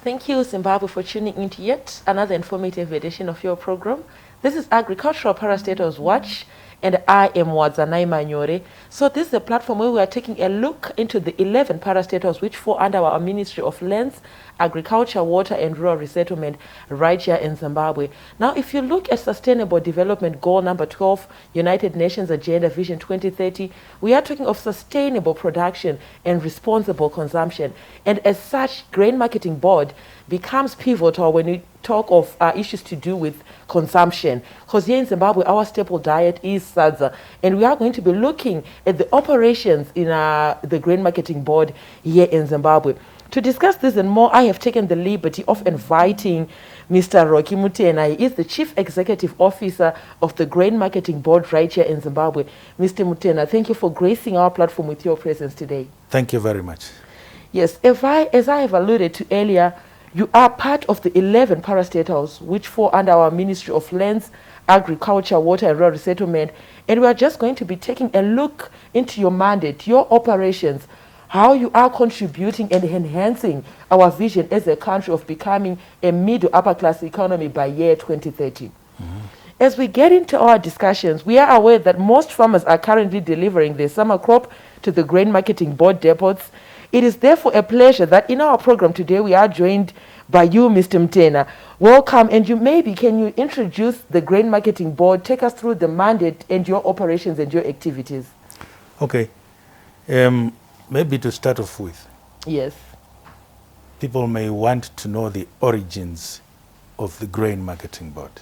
Thank you, Zimbabwe, for tuning into yet another informative edition of your program. This is Agricultural Parastatals Watch, and I am Wadzanai Manyore. So this is a platform where we are taking a look into the 11 parastatals which fall under our Ministry of Lands, Agriculture, Water and Rural Resettlement right here in Zimbabwe. Now, if you look at Sustainable Development Goal number 12, United Nations Agenda Vision 2030, we are talking of sustainable production and responsible consumption. And as such, Grain Marketing Board becomes pivotal when we talk of issues to do with consumption. Because here in Zimbabwe, our staple diet is sadza. And we are going to be looking at the operations in the Grain Marketing Board here in Zimbabwe. To discuss this and more, I have taken the liberty of inviting Mr. Roki Mutenha. He is the Chief Executive Officer of the Grain Marketing Board right here in Zimbabwe. Mr. Mutenha, thank you for gracing our platform with your presence today. Thank you very much. Yes, as I have alluded to earlier, you are part of the 11 parastatals which fall under our Ministry of Lands, Agriculture, Water and Rural Resettlement. And we are just going to be taking a look into your mandate, your operations, how you are contributing and enhancing our vision as a country of becoming a middle upper class economy by year 2030. As we get into our discussions, we are aware that most farmers are currently delivering their summer crop to the Grain Marketing Board depots. It is therefore a pleasure that in our program today we are joined by you, Mr. Mutenha. Welcome, and can you introduce the Grain Marketing Board, take us through the mandate and your operations and your activities? Okay. Maybe to start off with, yes, people may want to know the origins of the Grain Marketing Board.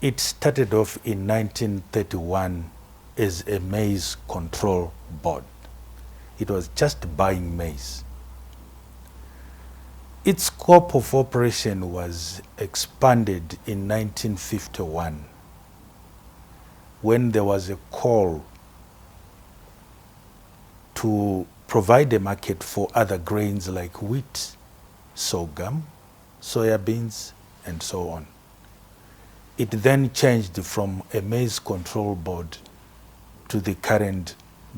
It started off in 1931 as a maize control board. It was just buying maize. Its scope of operation was expanded in 1951 when there was a call to provide a market for other grains like wheat, sorghum, soya beans, and so on. It then changed from a maize control board to the current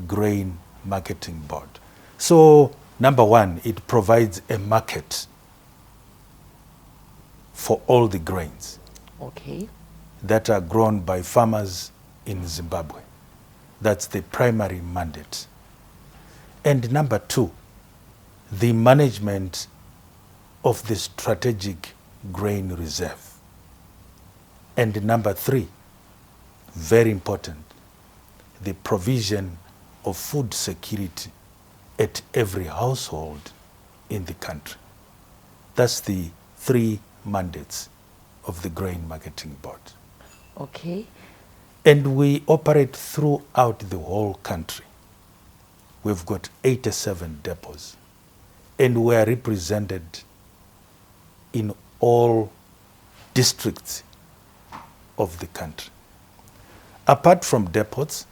Grain Marketing Board. So, number one, it provides a market for all the grains that are grown by farmers in Zimbabwe. That's the primary mandate. And number two, the management of the strategic grain reserve. And number three, very important, the provision of food security at every household in the country. That's the three mandates of the Grain Marketing Board. Okay. And we operate throughout the whole country. We've got 87 depots, and we are represented in all districts of the country. Apart from depots,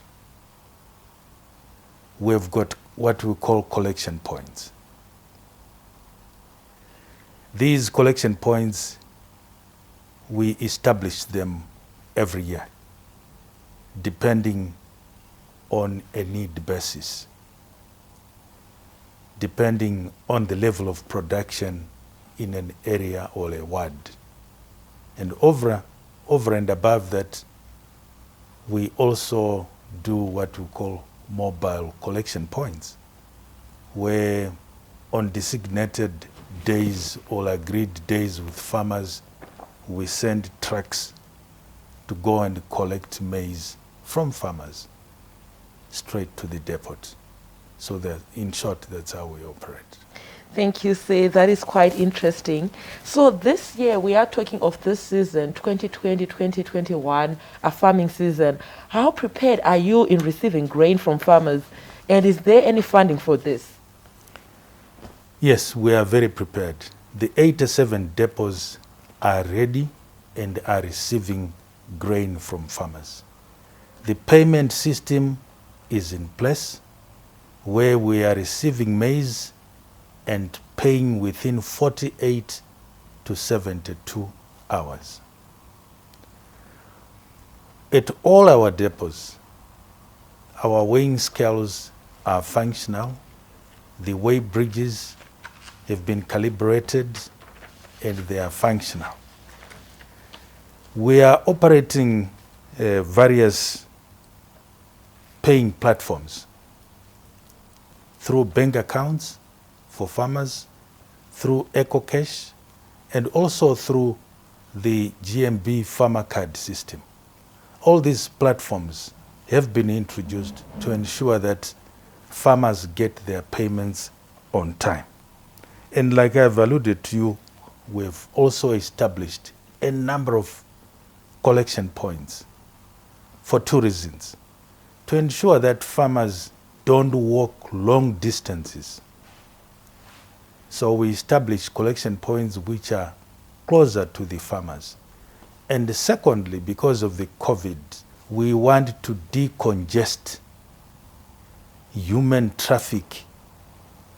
we've got what we call collection points. These collection points, we establish them every year, depending on a need basis, depending on the level of production in an area or a ward. And over and above that, we also do what we call mobile collection points, where on designated days or agreed days with farmers, we send trucks to go and collect maize from farmers straight to the depot. So that, in short, that's how we operate. Thank you, Say. That is quite interesting. So this year, we are talking of this season, 2020-2021, a farming season. How prepared are you in receiving grain from farmers? And is there any funding for this? Yes, we are very prepared. The 87 depots are ready and are receiving grain from farmers. The payment system is in place, where we are receiving maize and paying within 48 to 72 hours. At all our depots, our weighing scales are functional. The weigh bridges have been calibrated, and they are functional. We are operating various paying platforms through bank accounts for farmers, through EcoCash, and also through the GMB Farmer Card system. All these platforms have been introduced to ensure that farmers get their payments on time. And like I've alluded to you, we've also established a number of collection points for two reasons. To ensure that farmers don't walk long distances. So we establish collection points which are closer to the farmers. And secondly, because of the COVID, we want to decongest human traffic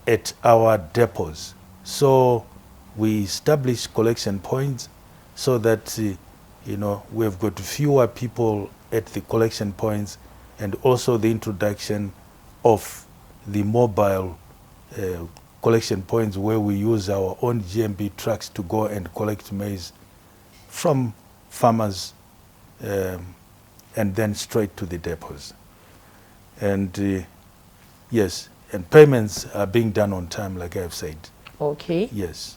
at our depots. So we establish collection points so that we've got fewer people at the collection points, and also the introduction of the mobile collection points where we use our own GMB trucks to go and collect maize from farmers and then straight to the depots. And yes, and payments are being done on time, like I've said. Okay. Yes.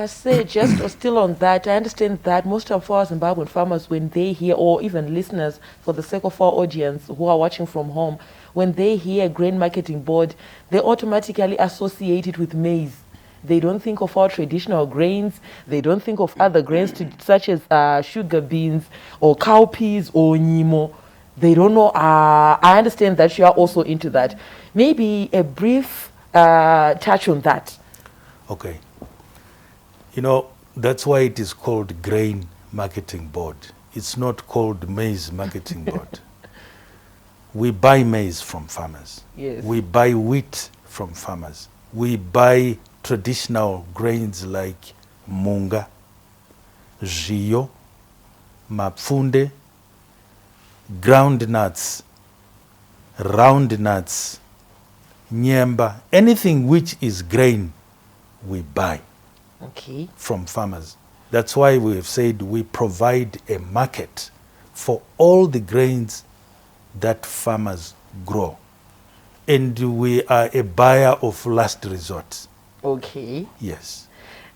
Say, just still on that, I understand that most of our Zimbabwean farmers, when they hear, or even listeners, for the sake of our audience who are watching from home, when they hear Grain Marketing Board, they automatically associate it with maize. They don't think of our traditional grains. They don't think of other grains such as sugar beans or cowpeas or nyimo. They don't know. I understand that you are also into that. Maybe a brief touch on that. Okay. That's why it is called Grain Marketing Board. It's not called Maize Marketing Board. We buy maize from farmers. Yes. We buy wheat from farmers. We buy traditional grains like munga, zhio, mapfunde, ground nuts, round nuts, nyemba, anything which is grain, we buy from farmers. That's why we have said we provide a market for all the grains that farmers grow. And we are a buyer of last resort. Okay. Yes.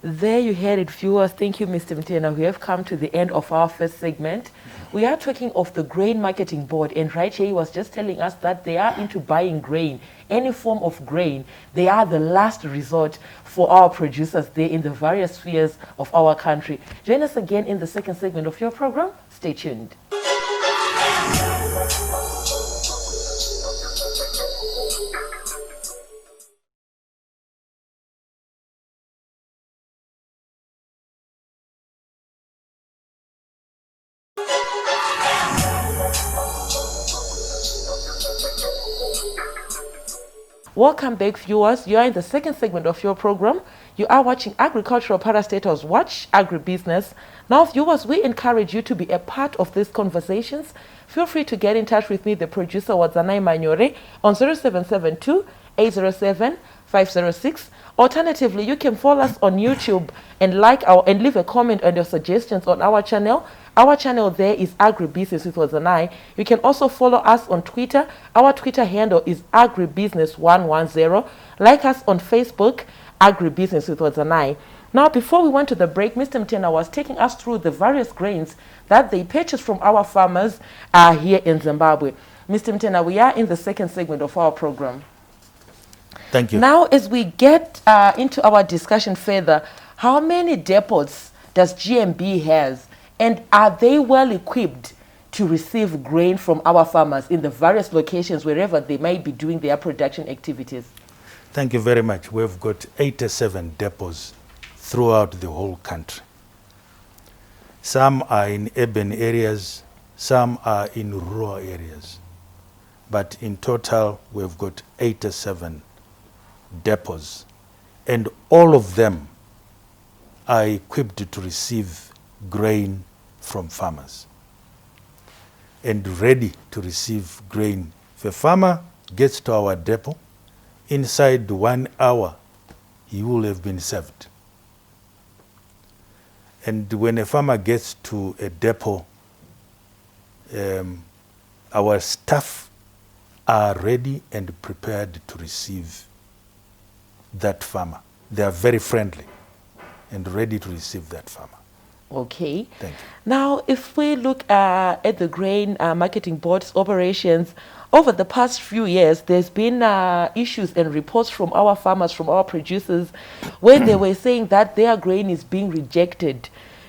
There you heard it, viewers. Thank you, Mr. Mutenha. We have come to the end of our first segment. We are talking of the Grain Marketing Board, and right here he was just telling us that they are into buying grain, any form of grain. They are the last resort for our producers there in the various spheres of our country. Join us again in the second segment of your program. Stay tuned. Welcome back, viewers. You are in the second segment of your program. You are watching Agricultural Parastatals Watch, Agribusiness. Now, viewers, we encourage you to be a part of these conversations. Feel free to get in touch with me, the producer, Wadzanai Manyore, on 0772-807-506. Alternatively, you can follow us on YouTube and and leave a comment on your suggestions on our channel. Our channel there is Agribusiness with Wadzanai. You can also follow us on Twitter. Our Twitter handle is Agribusiness110. Like us on Facebook, Agribusiness with Wadzanai. Now, before we went to the break, Mr. Mutenha was taking us through the various grains that they purchase from our farmers here in Zimbabwe. Mr. Mutenha, we are in the second segment of our program. Thank you. Now, as we get into our discussion further, how many depots does GMB has, and are they well equipped to receive grain from our farmers in the various locations wherever they might be doing their production activities? Thank you very much. We've got 87 depots throughout the whole country. Some are in urban areas, some are in rural areas. But in total, we've got 87 depots, and all of them are equipped to receive grain from farmers and ready to receive grain. If a farmer gets to our depot, inside 1 hour, he will have been served. And when a farmer gets to a depot, our staff are ready and prepared to receive that farmer. They are very friendly and ready to receive that farmer. Okay. Thank you. Now, if we look at the Grain Marketing Board's operations, over the past few years, there's been issues and reports from our farmers, from our producers, where they were saying that their grain is being rejected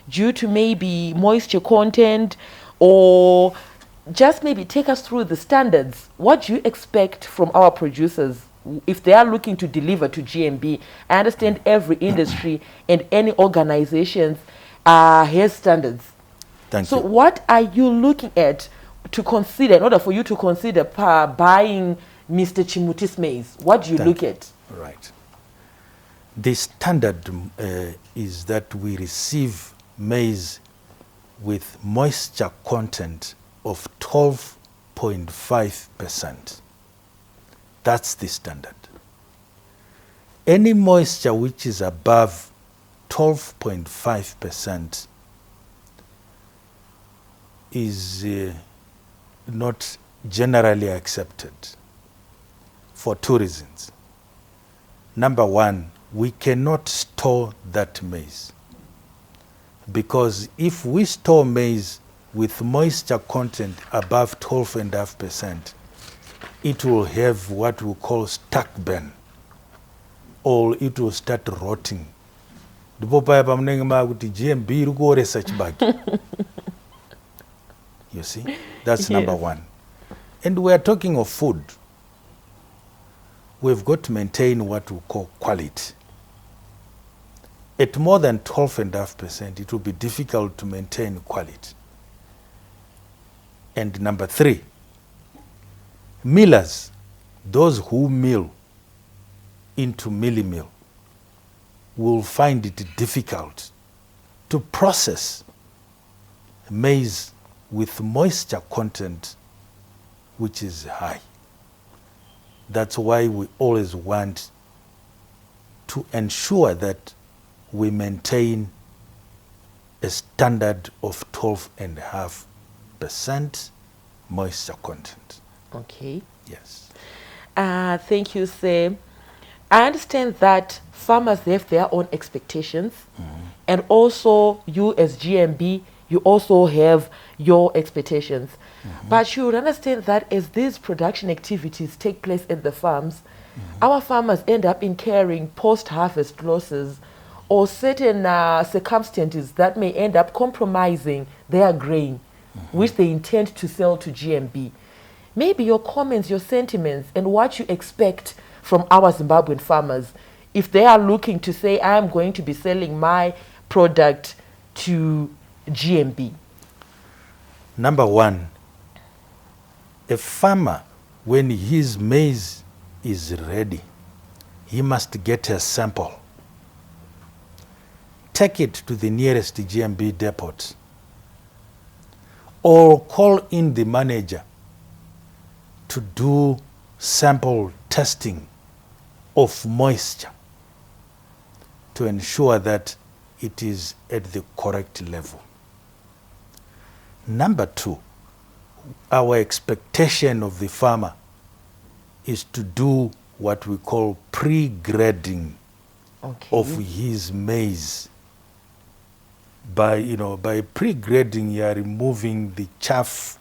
due to maybe moisture content, or just maybe take us through the standards. What do you expect from our producers if they are looking to deliver to GMB? I understand every industry and any organizations has standards. Thank so you. What are you looking at to consider in order for you to consider buying Mr. Chimuti's maize? What do you look at? Right. The standard is that we receive maize with moisture content of 12.5%. That's the standard. Any moisture which is above 12.5% is not generally accepted for two reasons. Number one, we cannot store that maize, because if we store maize with moisture content above 12.5%, it will have what we call stuck burn, or it will start rotting. You see, that's number one. And we are talking of food. We've got to maintain what we call quality. At more than 12.5%, it will be difficult to maintain quality. And number three, millers, those who mill into milli mill, will find it difficult to process maize with moisture content which is high. That's why we always want to ensure that we maintain a standard of 12.5% moisture content. Okay. Yes. Thank you, sir. I understand that farmers have their own expectations, and also you as GMB, you also have your expectations. But you would understand that as these production activities take place at the farms, our farmers end up incurring post-harvest losses or certain circumstances that may end up compromising their grain, which they intend to sell to GMB. Maybe your comments, your sentiments, and what you expect from our Zimbabwean farmers if they are looking to say, I'm going to be selling my product to GMB. Number one, a farmer, when his maize is ready, he must get a sample. Take it to the nearest GMB depot, or call in the manager to do sample testing of moisture to ensure that it is at the correct level. Number two, our expectation of the farmer is to do what we call pre-grading of his maize. By pre-grading, you are removing the chaff,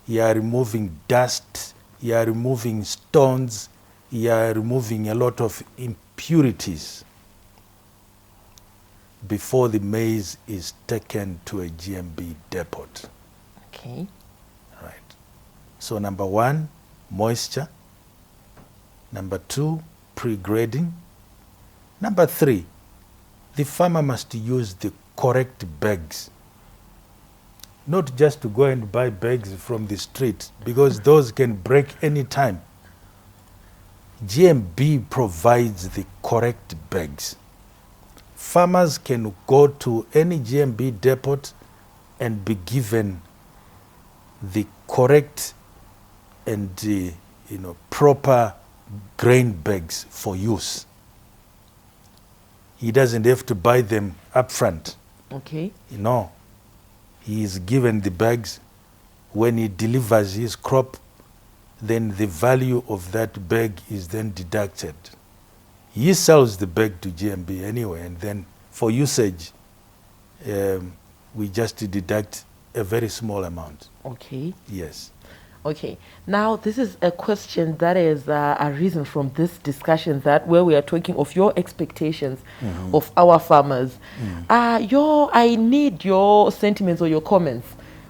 you are removing dust, you are removing stones, you are removing a lot of impurities before the maize is taken to a GMB depot. Okay. Right. So number one, moisture. Number two, pre-grading. Number three, the farmer must use the correct bags. Not just to go and buy bags from the street, because those can break any time. GMB provides the correct bags. Farmers can go to any GMB depot and be given the correct and proper grain bags for use. He doesn't have to buy them up front. Okay. No. He is given the bags. When he delivers his crop, then the value of that bag is then deducted. He sells the bag to GMB anyway, and then for usage, we just deduct a very small amount. Okay. Yes. Okay. Now, this is a question that is arisen from this discussion where we are talking of your expectations of our farmers. I need your sentiments or your comments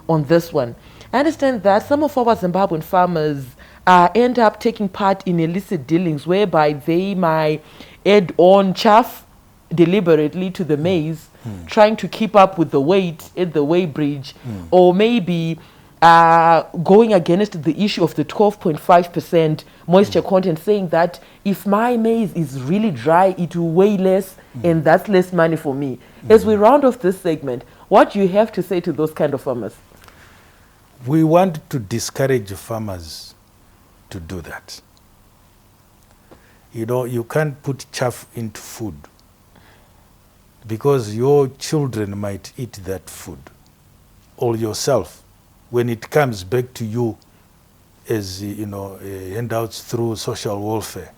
on this one. I understand that some of our Zimbabwean farmers end up taking part in illicit dealings whereby they might add on chaff deliberately to the maize, trying to keep up with the weight at the weigh bridge, or maybe going against the issue of the 12.5% moisture content, saying that if my maize is really dry, it will weigh less, and that's less money for me. As we round off this segment, what do you have to say to those kind of farmers? We want to discourage farmers to do that. You know, you can't put chaff into food because your children might eat that food, or yourself, when it comes back to you as, handouts through social welfare.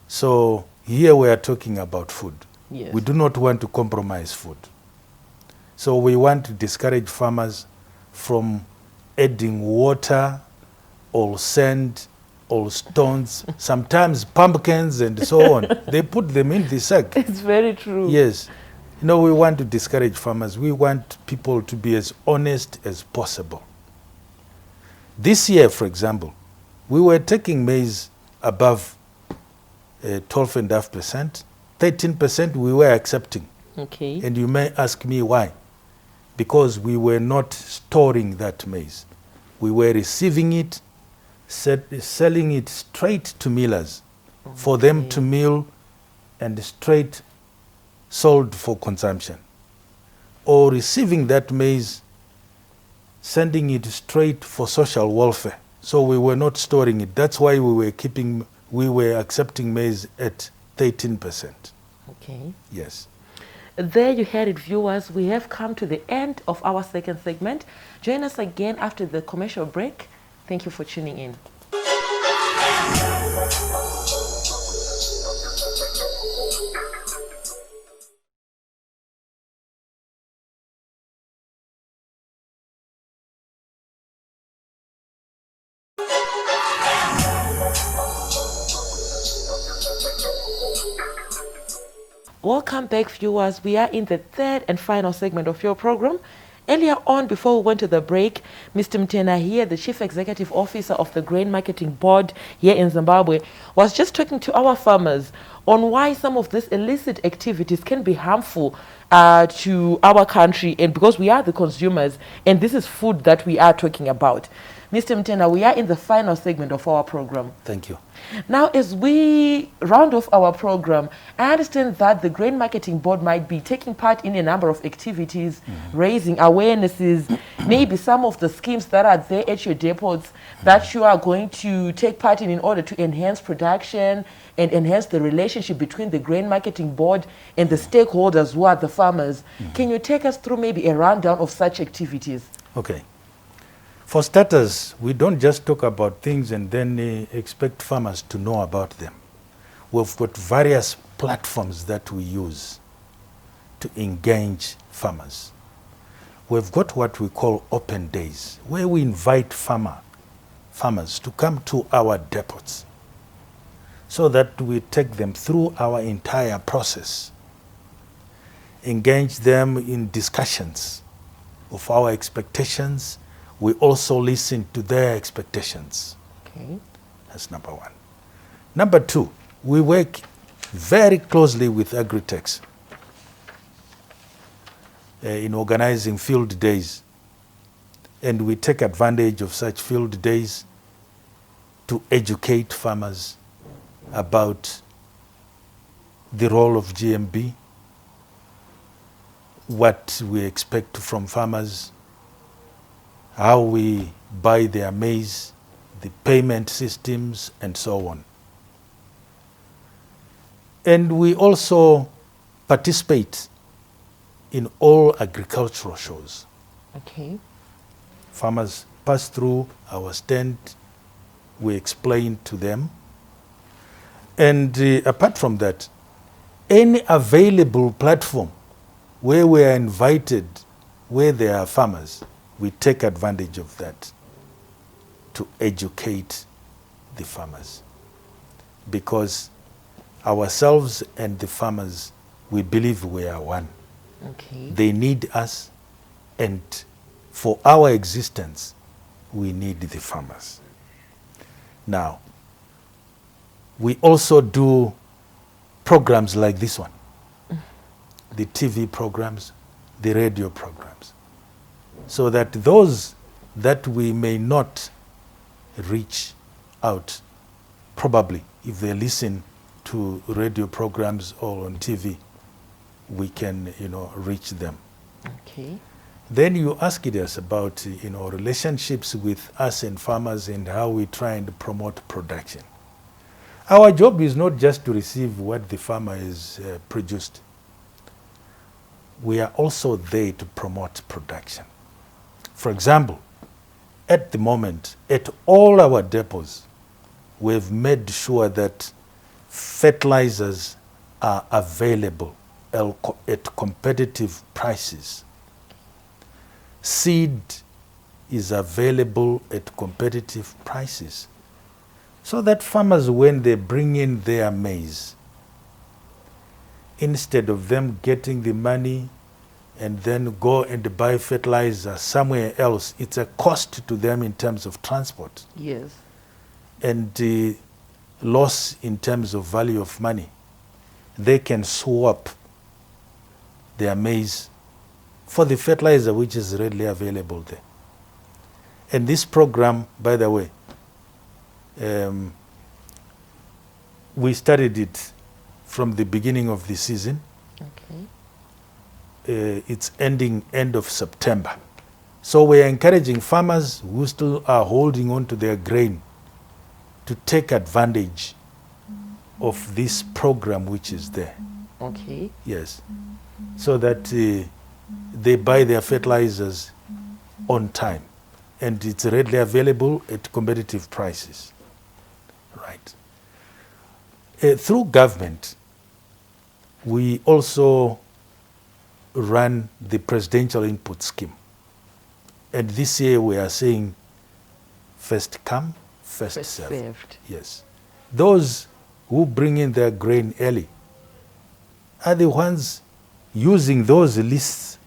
So here we are talking about food. Yes. We do not want to compromise food. So we want to discourage farmers from adding water or sand or stones, sometimes pumpkins and so on. They put them in the sack. It's very true. Yes. We want to discourage farmers. We want people to be as honest as possible. This year, for example, we were taking maize above 12.5%. 13% we were accepting. Okay. And you may ask me why. Because we were not storing that maize. We were receiving it, selling it straight to millers for them to mill and straight sold for consumption. Or receiving that maize, sending it straight for social welfare. So we were not storing it. That's why we were accepting maize at 13%. Okay. Yes. There you had it, viewers. We have come to the end of our second segment. Join us again after the commercial break. Thank you for tuning in. Welcome back, viewers. We are in the third and final segment of your program. Earlier on, before we went to the break, Mr. Mutenha here, the Chief Executive Officer of the Grain Marketing Board here in Zimbabwe, was just talking to our farmers on why some of these illicit activities can be harmful to our country, and because we are the consumers, and this is food that we are talking about. Mr. Mutenha, we are in the final segment of our program. Thank you. Now, as we round off our program, I understand that the Grain Marketing Board might be taking part in a number of activities, raising awarenesses, maybe some of the schemes that are there at your depots that you are going to take part in order to enhance production and enhance the relationship between the Grain Marketing Board and the stakeholders who are the farmers. Can you take us through maybe a rundown of such activities? Okay. For starters, we don't just talk about things and then expect farmers to know about them. We've got various platforms that we use to engage farmers. We've got what we call open days, where we invite farmers to come to our depots so that we take them through our entire process, engage them in discussions of our expectations. We also listen to their expectations. Okay. That's number one. Number two, we work very closely with Agritechs in organizing field days. And we take advantage of such field days to educate farmers about the role of GMB, what we expect from farmers, how we buy their maize, the payment systems, and so on. And we also participate in all agricultural shows. Okay. Farmers pass through our stand, we explain to them. And apart from that, any available platform where we are invited, where there are farmers, we take advantage of that to educate the farmers. Because ourselves and the farmers, we believe we are one. Okay. They need us, and for our existence, we need the farmers. Now, we also do programs like this one, the TV programs, the radio programs, so that those that we may not reach out, probably if they listen to radio programs or on TV, we can, reach them. Okay. Then you asked us about, relationships with us and farmers and how we try and promote production. Our job is not just to receive what the farmer has produced. We are also there to promote production. For example, at the moment, at all our depots, we've made sure that fertilizers are available at competitive prices. Seed is available at competitive prices, so that farmers, when they bring in their maize, instead of them getting the money and then go and buy fertilizer somewhere else, it's a cost to them in terms of transport. Yes. And the loss in terms of value of money. They can swap their maize for the fertilizer which is readily available there. And this program, by the way, we started it from the beginning of the season. Okay. It's ending end of September. So we are encouraging farmers who still are holding on to their grain to take advantage of this program which is there. Okay. Yes. So that they buy their fertilizers on time and it's readily available at competitive prices. Right. Through government, we also run the presidential input scheme. And this year we are saying first come, first served. Yes. Those who bring in their grain early are the ones using those lists,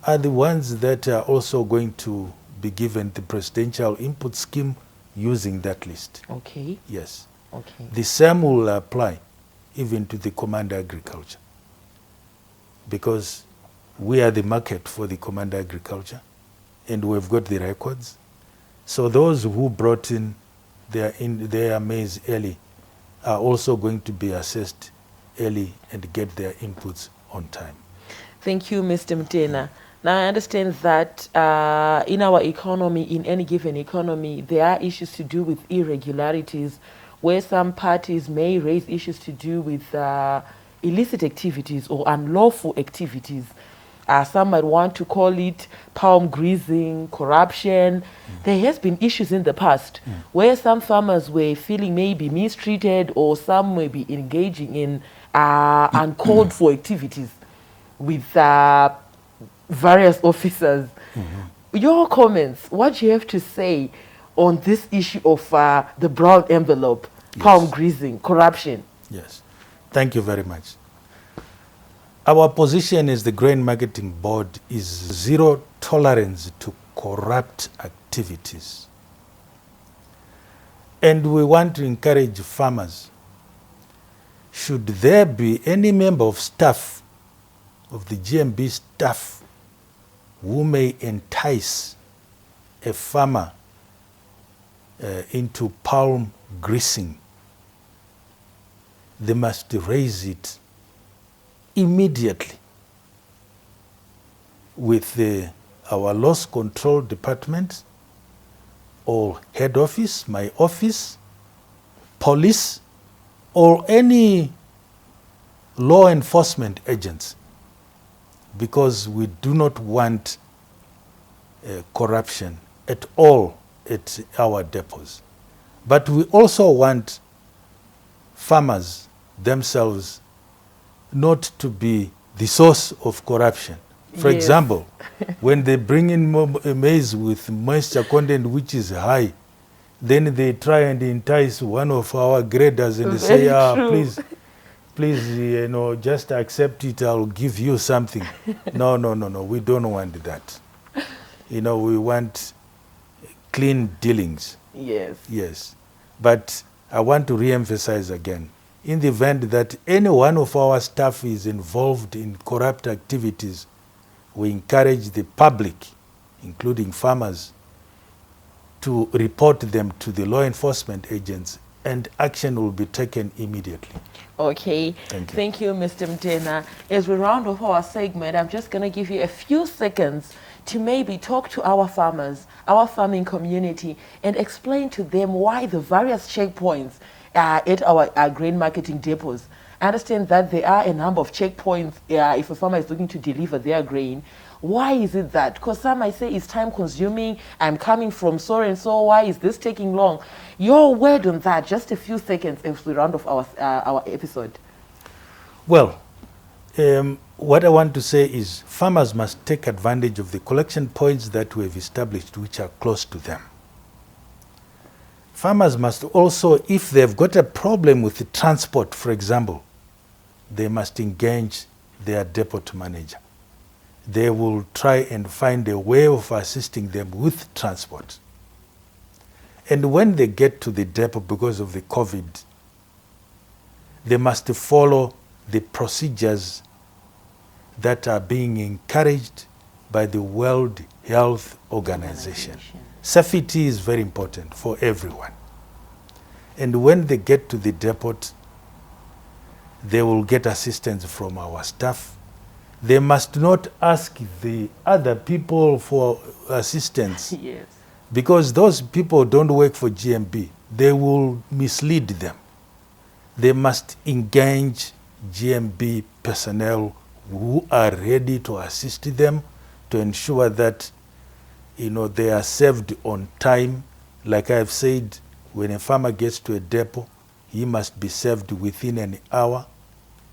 are the ones that are also going to be given the presidential input scheme using that list. Okay. Yes. Okay. The same will apply even to the command agriculture, because we are the market for the command agriculture and we've got the records. So those who brought in their maize early are also going to be assessed early and get their inputs on time. Thank you, Mr. Mutenha. Now, I understand that in our economy, in any given economy, there are issues to do with irregularities, where some parties may raise issues to do with illicit activities or unlawful activities. Some might want to call it palm greasing, corruption. There has been issues in the past where some farmers were feeling maybe mistreated, or some may be engaging in uncalled for activities with various officers. Your comments, what do you have to say on this issue of the brown envelope, palm greasing, corruption? Yes. Thank you very much. Our position as the Grain Marketing Board is zero tolerance to corrupt activities. And we want to encourage farmers, should there be any member of staff, of the GMB staff, who may entice a farmer into palm greasing, they must raise it immediately with our loss control department or head office, my office, police, or any law enforcement agents, because we do not want corruption at all at our depots. But we also want farmers themselves not to be the source of corruption. For example, when they bring in maize with moisture content which is high, then they try and entice one of our graders and say, please, just accept it, I'll give you something. No, we don't want that. We want clean dealings. Yes. But I want to re-emphasize again, in the event that any one of our staff is involved in corrupt activities, we encourage the public, including farmers, to report them to the law enforcement agents, and action will be taken immediately. Okay. Thank you, Mr. Mutenha. As we round off our segment, I'm just going to give you a few seconds to maybe talk to our farmers, our farming community, and explain to them why the various checkpoints at our grain marketing depots. I understand that there are a number of checkpoints if a farmer is looking to deliver their grain. Why is it that? Because some might say it's time consuming, I'm coming from so and so, why is this taking long? Your word on that, just a few seconds as we round off our episode. Well, what I want to say is farmers must take advantage of the collection points that we have established which are close to them. Farmers must also, if they've got a problem with the transport, for example, they must engage their depot manager. They will try and find a way of assisting them with transport. And when they get to the depot because of the COVID, they must follow the procedures that are being encouraged by the World Health Organization. Safety is very important for everyone. And when they get to the depot, they will get assistance from our staff. They must not ask the other people for assistance. Because those people don't work for GMB. They will mislead them. They must engage GMB personnel who are ready to assist them to ensure that they are served on time. Like I've said, when a farmer gets to a depot, he must be served within an hour,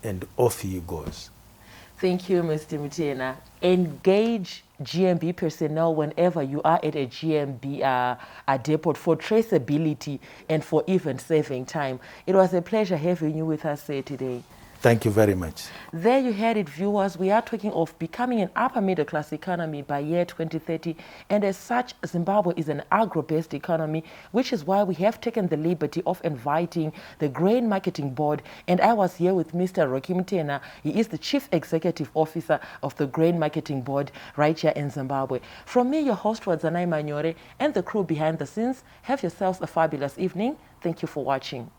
and off he goes. Thank you, Mr. Mutenha. Engage GMB personnel whenever you are at a GMB depot for traceability and for even saving time. It was a pleasure having you with us today. Thank you very much. There you heard it, viewers. We are talking of becoming an upper middle class economy by year 2030. And as such, Zimbabwe is an agro-based economy, which is why we have taken the liberty of inviting the Grain Marketing Board. And I was here with Mr. Roki Mutenha. He is the Chief Executive Officer of the Grain Marketing Board right here in Zimbabwe. From me, your host, Wadzanai Manyore, and the crew behind the scenes, have yourselves a fabulous evening. Thank you for watching.